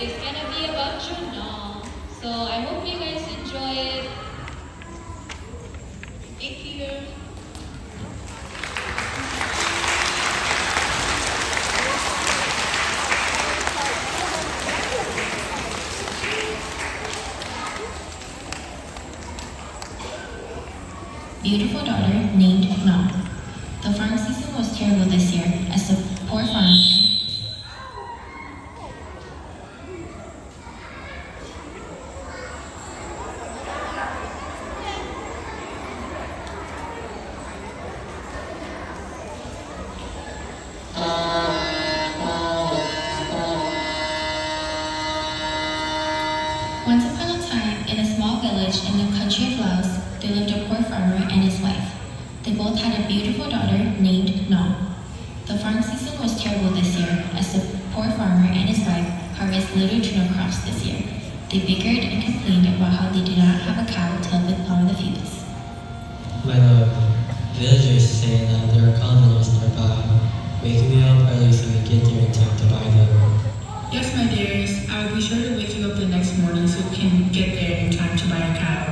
is gonna be about Juno. So I hope you guys enjoy it. Thank you. Beautiful daughter named No. The farm season was terrible this year as the poor farmer. Once upon a time, in a small village in the country of Laos, there lived a poor farmer and his wife. They both had a beautiful daughter named No. The farm season was terrible this year as the poor farmer and his wife harvested little tuna crops this year. They bickered and complained about how they did not have a cow to help them plow the fields. My love, villagers say that there are colonies nearby. Wake me up early so we get there in time to buy them. Yes, my dears. I will be sure to wake you up the next morning so you can get there in time to buy a cow.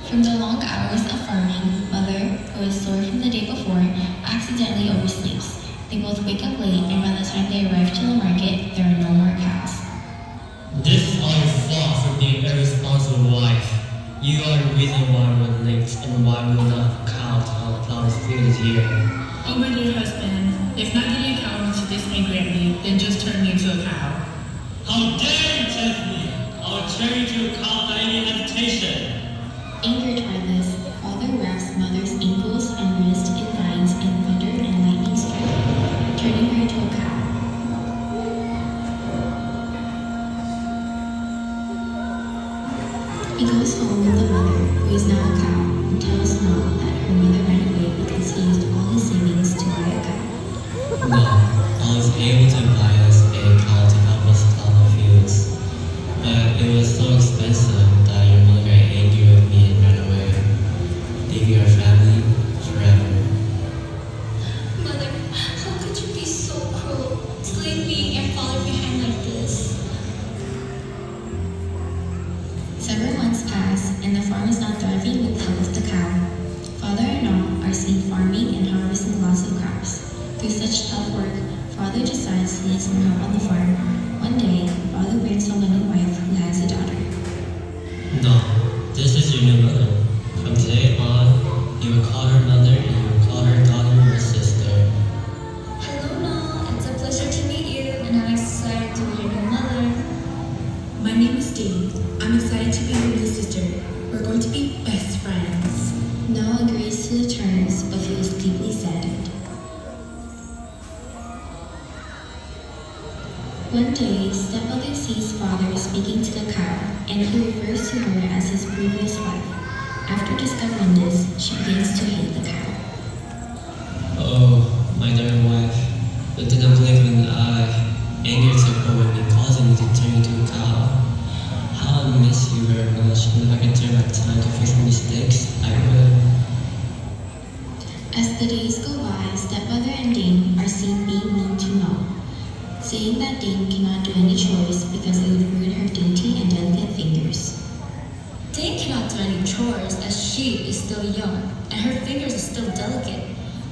From the long hours of farming, Mother, who is sore from the day before, accidentally oversleeps. They both wake up late, and by the time they arrive to the market, there are no more cows. This is all your fault for being a irresponsible wife. You are the reason why we're late and why we will not have a cow to help plow this field here. Oh, my dear husband, if not getting a cow makes you this angry at me, then just turn me into a cow. How dare you tempt me! I will turn you to a cow without any hesitation. Angered by this, Father wraps Mother's ankles and wrists in vines and thunder and lightning strike, turning her into a cow. He goes home with the mother, who is now a cow, and tells No that her mother ran away because he used all his savings to buy a cow. No, I was able to buy us a cow to help us plow the fields. But it was so expensive that your mother got angry with me and ran away, leaving our family forever. Mother, how could you be so cruel? To leave me and fall behind like this? Several months pass, and the farm is not thriving with the help of the cow. Father and No are seen farming and harvesting lots of crops. Through such tough work, Father decides he needs more help on the farm. One day, Father brings home a new wife who has a daughter. No, this is your new mother. From today on, you will call her mother and you will call her daughter or sister. Hello, No. It's a pleasure to meet you, and I'm excited to be your new mother. My name is Dee. I'm excited to be your new sister. We're going to be best friends. No agrees to the terms, but feels deeply saddened. One day, stepmother sees Father speaking to the cow, and he refers to her as his previous wife. After discovering this, she begins to hate the cow. Oh, my dear wife, you didn't blink an eye. Anger took over me, causing me to turn into a cow. How I miss you very much, and if I could turn back time to fix my mistakes, I would. As the days go by, stepmother and Dane are seen being mean to No, saying that Dane cannot do any chores because it would ruin her dainty and delicate fingers. Dane cannot do any chores as she is still young and her fingers are still delicate.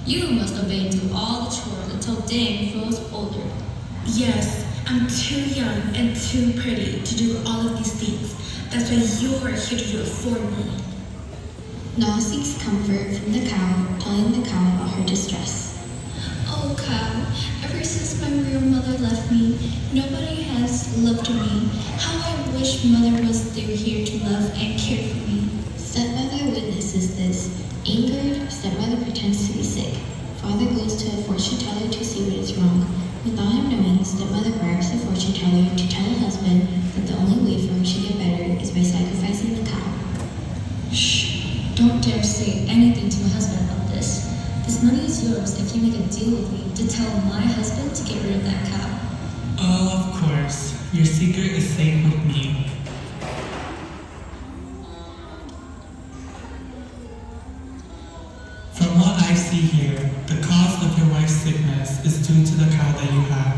You must obey and do all the chores until Dane grows older. Yes, I'm too young and too pretty to do all of these things. That's why you're here to do it for me. No seeks comfort from the cow, telling the cow about her distress. Oh, cow, ever since my real mother left me, nobody has loved me. How I wish mother was still here to love and care for me. Stepmother witnesses this. Angered, stepmother pretends to be sick. Father goes to a fortune teller to see what is wrong. Without him knowing, stepmother bribes the fortune teller to tell her husband that the only way for him to get better is by sacrificing the cow. Shh, don't dare say anything to my husband about this. This money is yours if you make a deal with me to tell my husband to get rid of that cow. Oh, of course. Your secret is safe with me. From what I've see here, the cause of your wife's sickness is due to the cow that you have.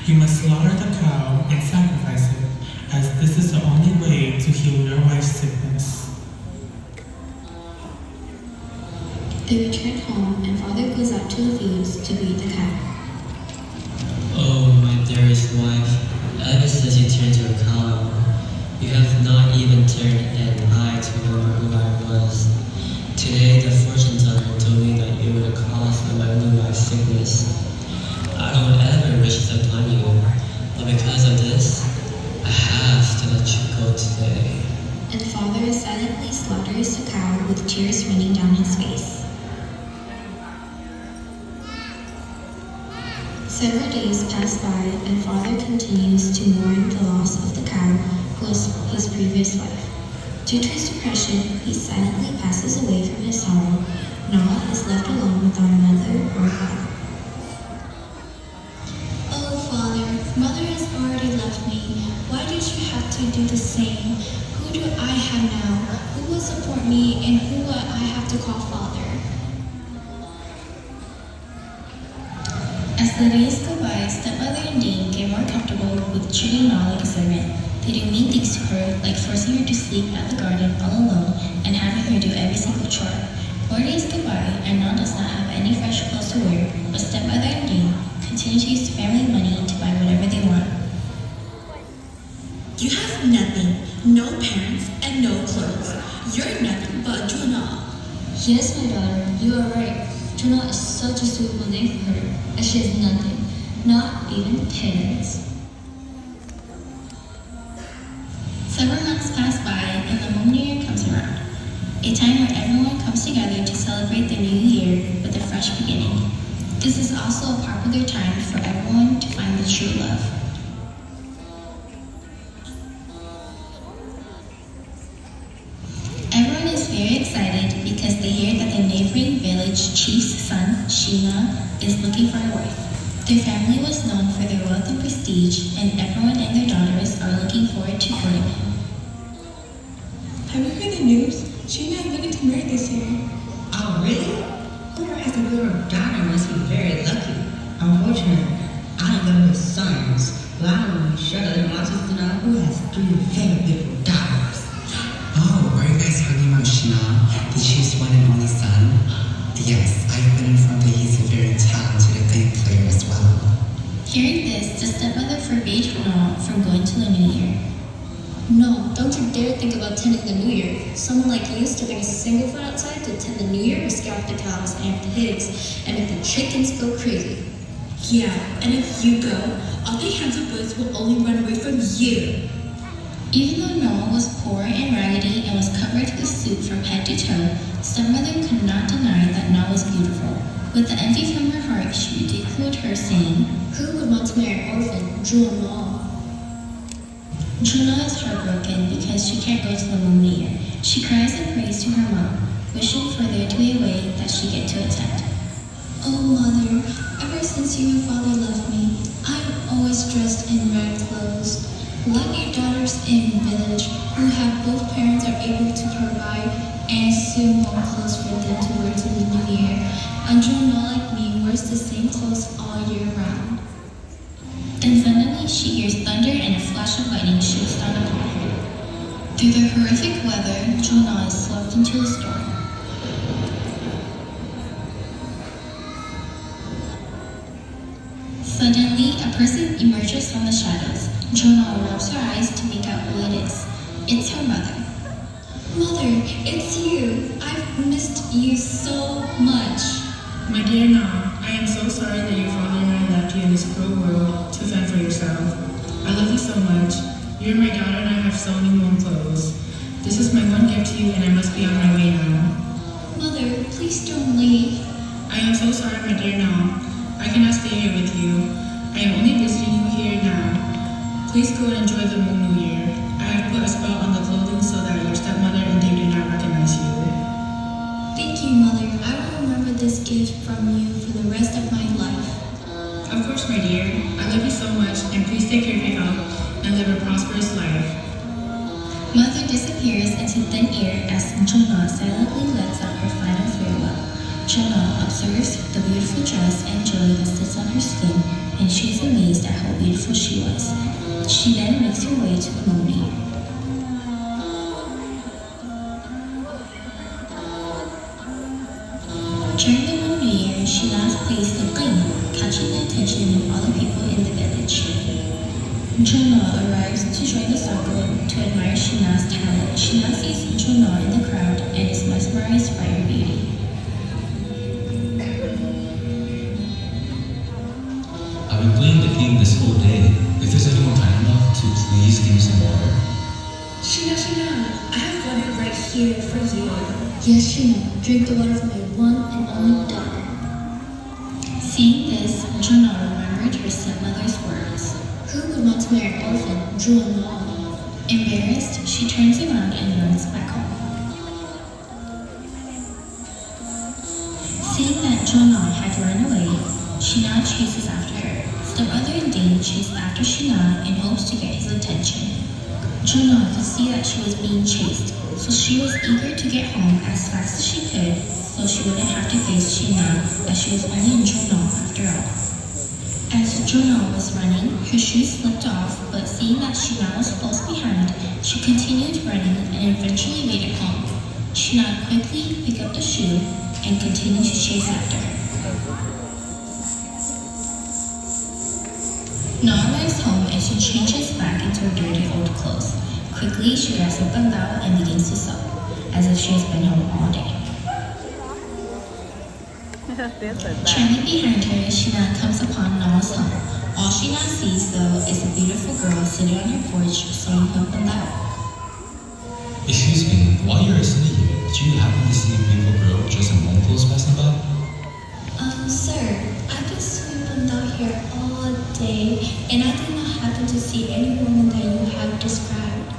You must slaughter the cow and sacrifice it, as this is the only way to heal your wife's sickness. They return home and father goes out to the fields to feed the cow. Oh, my dearest wife, ever since you turned to a cow, you have not even turned an eye to remember who I was. Today, the fortune teller told me that you were the cause of my blue eye sickness. I don't ever wish this upon you, but because of this, I have to let you go today. And father silently slaughters the cow with tears running down his face. Several days pass by and father continues to mourn the loss of the cow who was his previous wife. Due to his depression, he silently passes away from his sorrow. Noah is left alone without a mother or father. Oh, Father, Mother has already left me. Why did you have to do the same? Who do I have now? Who will support me and who will I have to call Father? As the days go by, stepmother and Dean get more comfortable with treating Noah like a servant. They do mean things to her, like forcing her to sleep at the garden all alone and having her do every single chore. More days go by, and Noah does not have any fresh clothes to wear, but stepmother and Dean continue to use the family money to buy whatever they want. You have nothing, no parents, and no clothes. You're nothing but Jonah. Yes, my daughter, you are right. Jonah is such a suitable name for her, as she has nothing, not even parents. Several months pass by and the Moon New Year comes around, a time where everyone comes together to celebrate the new year with a fresh beginning. This is also a popular time for everyone to find the true love. Everyone is very excited because they hear that the neighboring village chief's son, Sheena, is looking for a wife. Their family was known for their wealth and prestige, and everyone and their daughters are looking forward to courting him. Have you heard the news? Sheena is looking to marry this year. Oh, really? Whoever has a girl or daughter must be very lucky. Unfortunately, I don't know his sons, but I don't be sure that my sister know who has 3 very beautiful daughters. Oh, are you guys talking about Sheena, the chief's one and only son? Yes, I've been informed that he's a very talented and good player as well. Hearing this, the stepmother forbade Noah from going to the New Year. No, don't you dare think about tending the New Year. Someone like you stepping a single foot outside to tend the New Year will scare off the cows and the pigs and make the chickens go crazy. Yeah, and if you go, all the handsome boys will only run away from you. Even though Noah was poor and raggedy and was covered with soot from head to toe, stepmother could not deny that Noah was beautiful. With the envy from her heart, she ridiculed her, saying, Who would want to marry an orphan, Jonah? Jonah is heartbroken because she can't go to the Moon New Year. She cries and prays to her mom, wishing for there to be a way that she get to attend. Oh, Mother, ever since you and Father left me, I'm always dressed in red clothes. Like your daughters in village who have both parents are able to provide and sew more clothes for them to wear to the New Year. And Jonah, like me, wears the same clothes all year round. Then suddenly she hears thunder and a flash of lightning shoots down upon her. Through the horrific weather, Jonah is swept into a storm. Suddenly, a person emerges from the shadows. Jonah rubs her eyes to make out who it is. It's her mother. Mother, it's you. I've missed you so much. My dear Noah, I am so sorry that your father and I left you in this cruel world to fend for yourself. I love you so much. You are my daughter and I have so many warm clothes. This is my one gift to you and I must be on my way now. Mother, please don't leave. I am so sorry, my dear Noah. I cannot stay here with you. I am only visiting you here now. Please go and enjoy the Moon New Year. I have put a spell on the clothing so that your stepmother and they do not recognize you. Thank you, Mother. I will remember this gift from you for the rest of my life. Of course, my dear. I love you so much and please take care of your health and live a prosperous life. Mother disappears into thin air as Jonah silently lets out her final farewell. Jonah, observes the beautiful dress and jewelry that sits on her skin, and she is amazed at how beautiful she was. She then makes her way to the moonbeam. During the moon new year, Shina's plays the game, catching the attention of all the people in the village. Jonah arrives to join the circle to admire Shina's talent. Shina sees Jonah in the crowd and is mesmerized by her beauty. I've been playing the game this whole day. If there's anyone kind enough to please give me some water. Shina, I have water right here for you. Yes, Shina, drink the water from my one and only daughter. Seeing this, Jonah remembered her stepmother's words. Who would want to marry an orphan, Jonah? Embarrassed, she turns around and runs back home. Seeing that Jonah had run away, Shina chases after her. Stepmother and Dane chase after Shina in hopes to get his attention. Jonah could see that she was being chased, so she was eager to get home as fast as she could, so she wouldn't have to face Shina, as she was only in Jonah after all. As Jonah was running, her shoes slipped off, but seeing that Shina was close behind, she continued running and eventually made it home. Shina quickly picked up the shoe and continued to chase after her. Na arrives home and she changes back into her dirty old clothes. Quickly, she grabs a bangao and begins to sew, as if she has been home all day. Trailing behind her, Shina comes upon Na's home. All Shina sees, though, is a beautiful girl sitting on her porch sewing her bangao. Excuse me, while you're sitting here, did you happen to see a beautiful girl dressed in long clothes passing by? Sir, I've been swimming out here all day, and I did not happen to see any woman that you have described.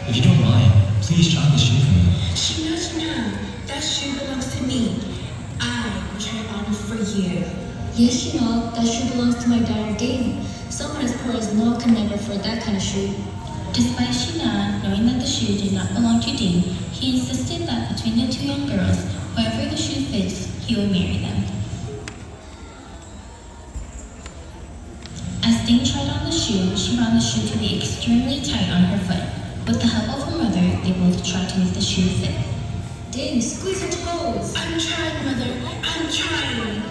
If you don't mind, please try the shoe for me. Shina, that shoe belongs to me. I will try it on for you. Yes, Shina, that shoe belongs to my daughter Dane. Someone as poor as Noah can never afford that kind of shoe. Despite Shina knowing that the shoe did not belong to Dane, he insisted that between the two young girls, whoever the shoe fits, he will marry them. As Dane tried on the shoe, she found the shoe to be extremely tight on her foot. With the help of her mother, they both tried to make the shoe fit. Dane, squeeze your toes. I'm trying, Mother. I'm trying.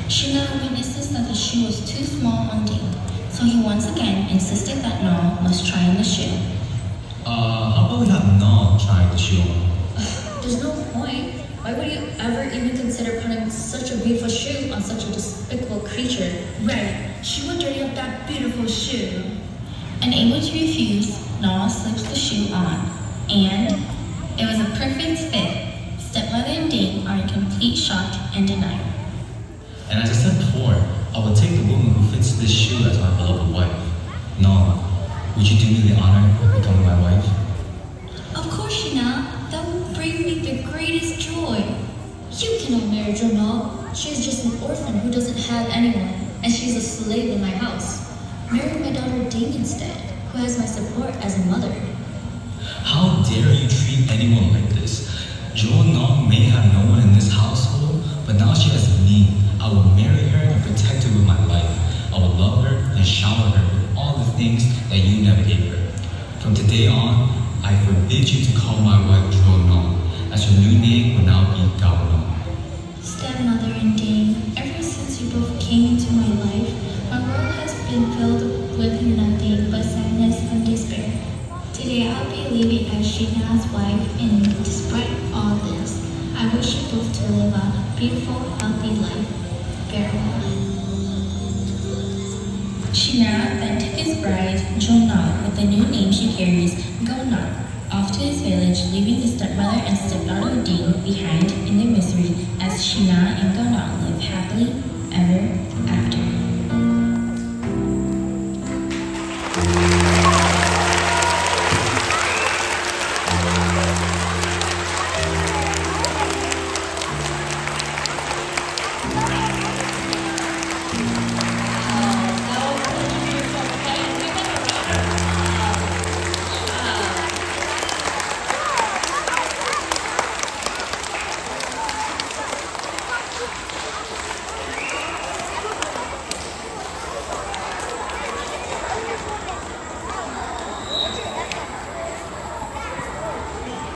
Shina witnesses that the shoe was too small on Dane, so he once again insisted that Na must try on the shoe. How about we have Na try the shoe on? There's no point. Why would you ever even consider putting such a beautiful shoe on such a despicable creature? Right. She would dirty up that beautiful shoe. Unable to refuse, Na slips the shoe on, and it was a perfect fit. Stepmother and Dane are in complete shock and denial. And as I said before, I will take the woman who fits this shoe as my beloved wife. Na, would you do me the honor of becoming my wife? Of course, Shina. That will bring me the greatest joy. You cannot marry Jonah. She's just an orphan who doesn't have anyone, and she's a slave in my house. Marry my daughter Dane instead, who has my support as a mother. How dare you treat anyone like this? Jonah may have no one in this household, but now she has me. I will marry her and protect her with my life. I will love her and shower her with all the things that you never gave her. From today on, I forbid you to call my wife Jonah, as her new name will now be Gaono. Stepmother and Dane, ever since you both came into my life, my world has been filled with nothing but sadness and despair. Today I'll be leaving as Shina's wife, and despite all this, I wish you both to live a beautiful, healthy life. Farewell. Shina then took his bride, Jonah, with the new name she carries, Gona, off to his village, leaving the stepmother and stepdaughter Dane behind in their misery as Shina and Gona live happily ever after.